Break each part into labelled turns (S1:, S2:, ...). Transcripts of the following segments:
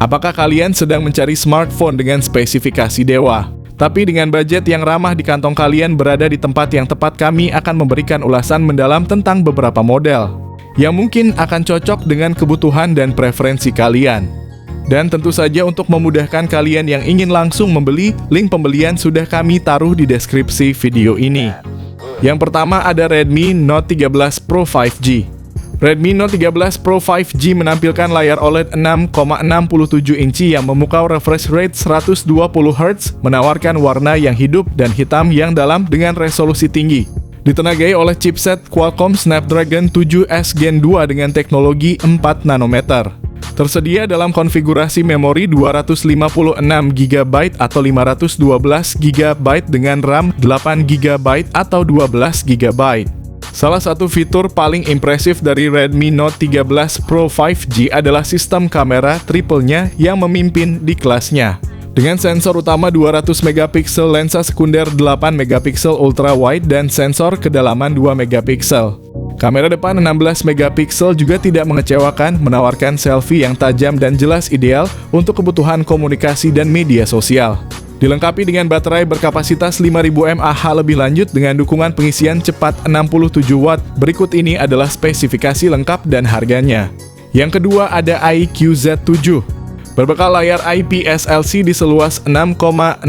S1: Apakah kalian sedang mencari smartphone dengan spesifikasi dewa? Tapi dengan budget yang ramah di kantong kalian berada di tempat yang tepat, kami akan memberikan ulasan mendalam tentang beberapa model yang mungkin akan cocok dengan kebutuhan dan preferensi kalian. Dan tentu saja untuk memudahkan kalian yang ingin langsung membeli, link pembelian sudah kami taruh di deskripsi video ini. Yang pertama ada Redmi Note 13 Pro 5G. Redmi Note 13 Pro 5G menampilkan layar OLED 6,67 inci yang memukau refresh rate 120 Hz, menawarkan warna yang hidup dan hitam yang dalam dengan resolusi tinggi. Ditenagai oleh chipset Qualcomm Snapdragon 7S Gen 2 dengan teknologi 4 nanometer. Tersedia dalam konfigurasi memori 256GB atau 512GB dengan RAM 8GB atau 12GB. Salah satu fitur paling impresif dari Redmi Note 13 Pro 5G adalah sistem kamera triple-nya yang memimpin di kelasnya. Dengan sensor utama 200 megapiksel, lensa sekunder 8 megapiksel ultra wide, dan sensor kedalaman 2 megapiksel. Kamera depan 16 megapiksel juga tidak mengecewakan, menawarkan selfie yang tajam dan jelas, ideal untuk kebutuhan komunikasi dan media sosial. Dilengkapi dengan baterai berkapasitas 5000 mAh. Lebih lanjut dengan dukungan pengisian cepat 67 Watt. Berikut ini adalah spesifikasi lengkap dan harganya. Yang kedua ada iQOO Z7. Berbekal layar IPS LCD seluas 6,64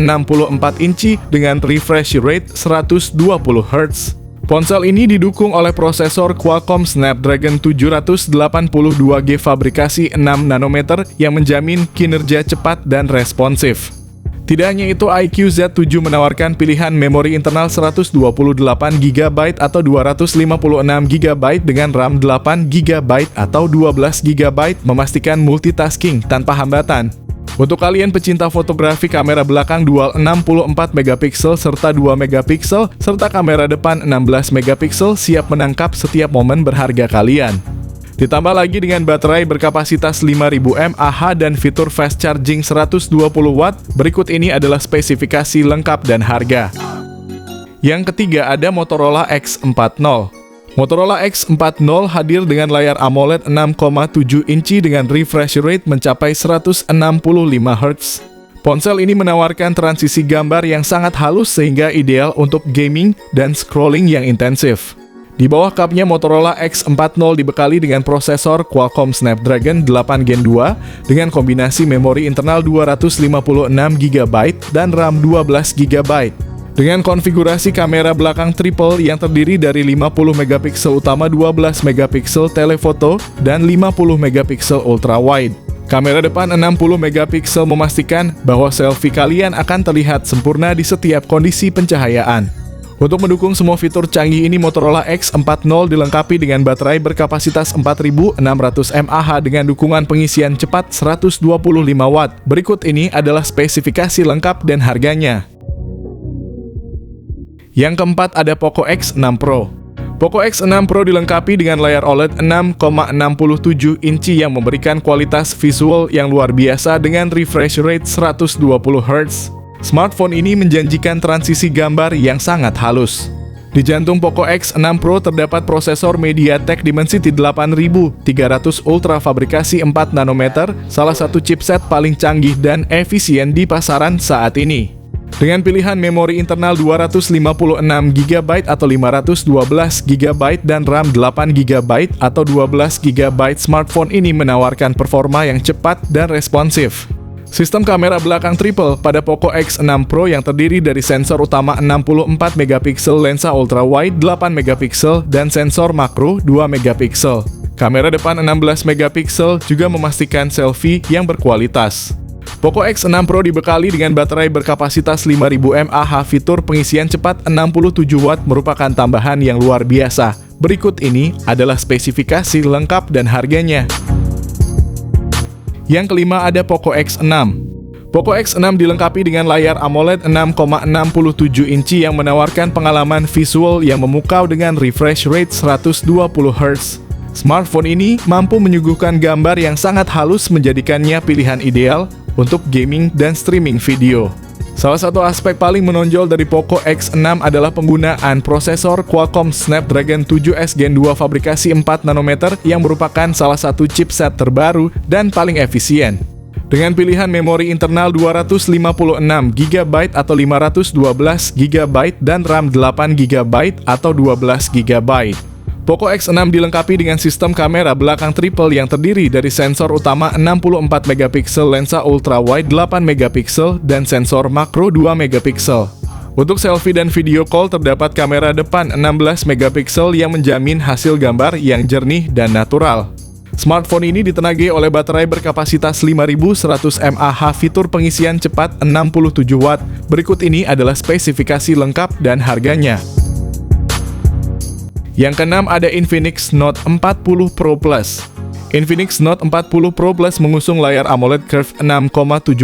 S1: inci dengan refresh rate 120 Hz. Ponsel ini didukung oleh prosesor Qualcomm Snapdragon 782G fabrikasi 6 nanometer yang menjamin kinerja cepat dan responsif. Tidak hanya itu, iQOO Z7 menawarkan pilihan memori internal 128GB atau 256GB dengan RAM 8GB atau 12GB, memastikan multitasking tanpa hambatan. Untuk kalian pecinta fotografi, kamera belakang dual 64 megapiksel serta 2 megapiksel serta kamera depan 16 megapiksel siap menangkap setiap momen berharga kalian. Ditambah lagi dengan baterai berkapasitas 5000 mAh dan fitur fast charging 120 Watt. Berikut ini adalah spesifikasi lengkap dan harga. Yang ketiga ada Motorola X40. Motorola X40 hadir dengan layar AMOLED 6,7 inci dengan refresh rate mencapai 165 Hz. Ponsel ini menawarkan transisi gambar yang sangat halus sehingga ideal untuk gaming dan scrolling yang intensif. Di bawah kapnya, Motorola X40 dibekali dengan prosesor Qualcomm Snapdragon 8 Gen 2 dengan kombinasi memori internal 256GB dan RAM 12GB. Dengan konfigurasi kamera belakang triple yang terdiri dari 50 megapiksel utama, 12 megapiksel telefoto, dan 50 megapiksel ultra wide. Kamera depan 60 megapiksel memastikan bahwa selfie kalian akan terlihat sempurna di setiap kondisi pencahayaan. Untuk mendukung semua fitur canggih ini, Motorola X40 dilengkapi dengan baterai berkapasitas 4600 mAh dengan dukungan pengisian cepat 125 Watt. Berikut ini adalah spesifikasi lengkap dan harganya. Yang keempat ada Poco X6 Pro. Poco X6 Pro dilengkapi dengan layar OLED 6,67 inci yang memberikan kualitas visual yang luar biasa dengan refresh rate 120 Hz. Smartphone ini menjanjikan transisi gambar yang sangat halus. Di jantung Poco X6 Pro terdapat prosesor MediaTek Dimensity 8300 Ultra fabrikasi 4 nanometer, salah satu chipset paling canggih dan efisien di pasaran saat ini. Dengan pilihan memori internal 256GB atau 512GB dan RAM 8GB atau 12GB, smartphone ini menawarkan performa yang cepat dan responsif. Sistem kamera belakang triple pada Poco X6 Pro yang terdiri dari sensor utama 64 megapiksel, lensa ultra wide 8 megapiksel, dan sensor makro 2 megapiksel. Kamera depan 16 megapiksel juga memastikan selfie yang berkualitas. Poco X6 Pro dibekali dengan baterai berkapasitas 5000 mAh. Fitur pengisian cepat 67 Watt merupakan tambahan yang luar biasa. Berikut ini adalah spesifikasi lengkap dan harganya. Yang kelima ada Poco X6. Poco X6 dilengkapi dengan layar AMOLED 6,67 inci yang menawarkan pengalaman visual yang memukau dengan refresh rate 120 Hz. Smartphone ini mampu menyuguhkan gambar yang sangat halus, menjadikannya pilihan ideal untuk gaming dan streaming video. Salah satu aspek paling menonjol dari Poco X6 adalah penggunaan prosesor Qualcomm Snapdragon 7S Gen 2 fabrikasi 4 nanometer yang merupakan salah satu chipset terbaru dan paling efisien. Dengan pilihan memori internal 256 GB atau 512 GB dan RAM 8 GB atau 12 GB. Poco X6 dilengkapi dengan sistem kamera belakang triple yang terdiri dari sensor utama 64 MP lensa ultrawide 8 MP dan sensor makro 2 MP. Untuk selfie dan video call terdapat kamera depan 16 MP yang menjamin hasil gambar yang jernih dan natural. Smartphone ini ditenagai oleh baterai berkapasitas 5100 mAh fitur pengisian cepat 67 Watt. Berikut ini adalah spesifikasi lengkap dan harganya. Yang keenam ada Infinix Note 40 Pro Plus. Infinix Note 40 Pro Plus mengusung layar AMOLED Curve 6,78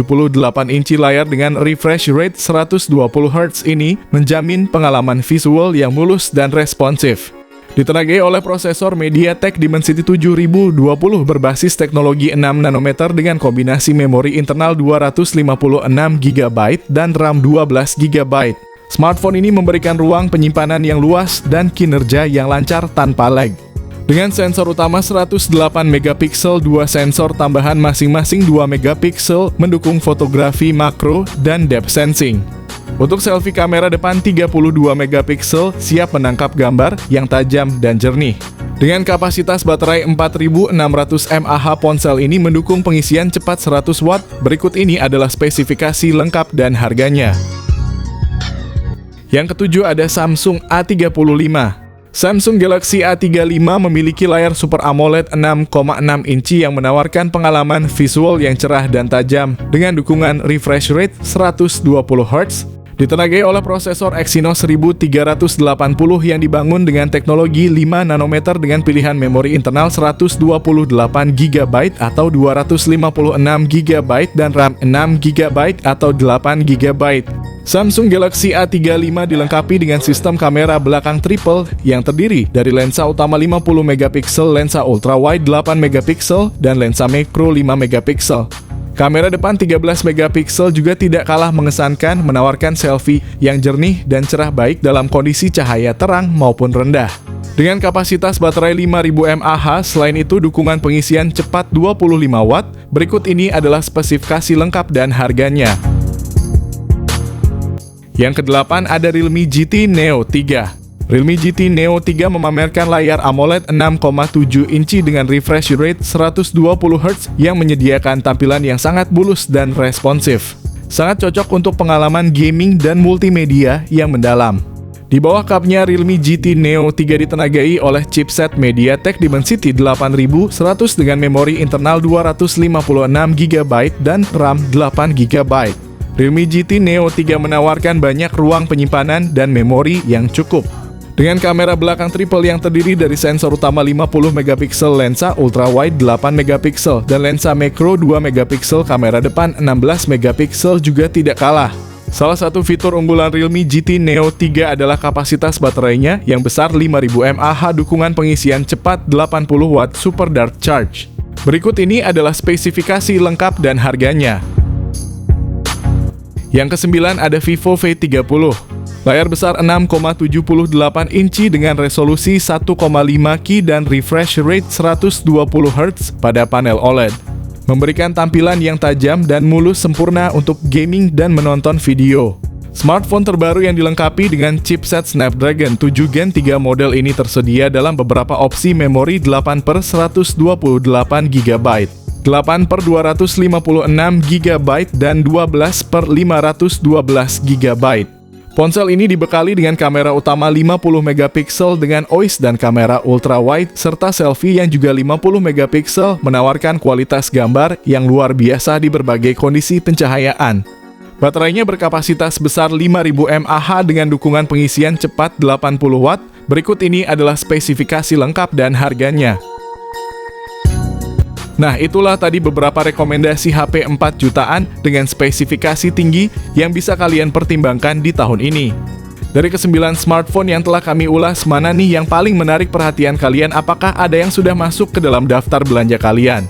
S1: inci. Layar dengan refresh rate 120Hz ini menjamin pengalaman visual yang mulus dan responsif. Ditenagai oleh prosesor MediaTek Dimensity 7020 berbasis teknologi 6 nanometer dengan kombinasi memori internal 256 GB dan RAM 12 GB. Smartphone ini memberikan ruang penyimpanan yang luas dan kinerja yang lancar tanpa lag. Dengan sensor utama 108 MP, dua sensor tambahan masing-masing 2 MP mendukung fotografi makro dan depth sensing. Untuk selfie kamera depan 32 MP siap menangkap gambar yang tajam dan jernih. Dengan kapasitas baterai 4600 mAh, ponsel ini mendukung pengisian cepat 100 Watt. Berikut ini adalah spesifikasi lengkap dan harganya. Yang ketujuh ada Samsung A35. Samsung Galaxy A35 memiliki layar Super AMOLED 6,6 inci yang menawarkan pengalaman visual yang cerah dan tajam dengan dukungan refresh rate 120Hz. Ditenagai oleh prosesor Exynos 1380 yang dibangun dengan teknologi 5 nanometer dengan pilihan memori internal 128 GB atau 256 GB dan RAM 6 GB atau 8 GB. Samsung Galaxy A35 dilengkapi dengan sistem kamera belakang triple yang terdiri dari lensa utama 50 MP, lensa ultrawide 8 MP, dan lensa makro 5 MP. Kamera depan 13 MP juga tidak kalah mengesankan, menawarkan selfie yang jernih dan cerah baik dalam kondisi cahaya terang maupun rendah. Dengan kapasitas baterai 5000 mAh, selain itu dukungan pengisian cepat 25 Watt. Berikut ini adalah spesifikasi lengkap dan harganya. Yang kedelapan ada Realme GT Neo 3. Realme GT Neo 3 memamerkan layar AMOLED 6,7 inci dengan refresh rate 120Hz yang menyediakan tampilan yang sangat mulus dan responsif. Sangat cocok untuk pengalaman gaming dan multimedia yang mendalam. Di bawah kapnya, Realme GT Neo 3 ditenagai oleh chipset MediaTek Dimensity 8100 dengan memori internal 256 GB dan RAM 8 GB. Realme GT Neo 3 menawarkan banyak ruang penyimpanan dan memori yang cukup. Dengan kamera belakang triple yang terdiri dari sensor utama 50 MP, lensa ultrawide 8 MP, dan lensa makro 2 MP, kamera depan 16 MP juga tidak kalah. Salah satu fitur unggulan Realme GT Neo 3 adalah kapasitas baterainya yang besar 5000 mAh, dukungan pengisian cepat 80 Watt Super Dark Charge. Berikut ini adalah spesifikasi lengkap dan harganya. Yang kesembilan ada Vivo V30. Layar besar 6,78 inci dengan resolusi 1,5K dan refresh rate 120Hz pada panel OLED. Memberikan tampilan yang tajam dan mulus sempurna untuk gaming dan menonton video. Smartphone terbaru yang dilengkapi dengan chipset Snapdragon 7 Gen 3 model ini tersedia dalam beberapa opsi memori 8/128 GB, 8/256 GB, dan 12/512 GB. Ponsel ini dibekali dengan kamera utama 50 MP dengan OIS dan kamera ultrawide serta selfie yang juga 50 MP menawarkan kualitas gambar yang luar biasa di berbagai kondisi pencahayaan. Baterainya berkapasitas besar 5000 mAh dengan dukungan pengisian cepat 80 Watt. Berikut ini adalah spesifikasi lengkap dan harganya. Nah, itulah tadi beberapa rekomendasi HP 4 jutaan dengan spesifikasi tinggi yang bisa kalian pertimbangkan di tahun ini. Dari ke-9 smartphone yang telah kami ulas, mana nih yang paling menarik perhatian kalian? Apakah ada yang sudah masuk ke dalam daftar belanja kalian?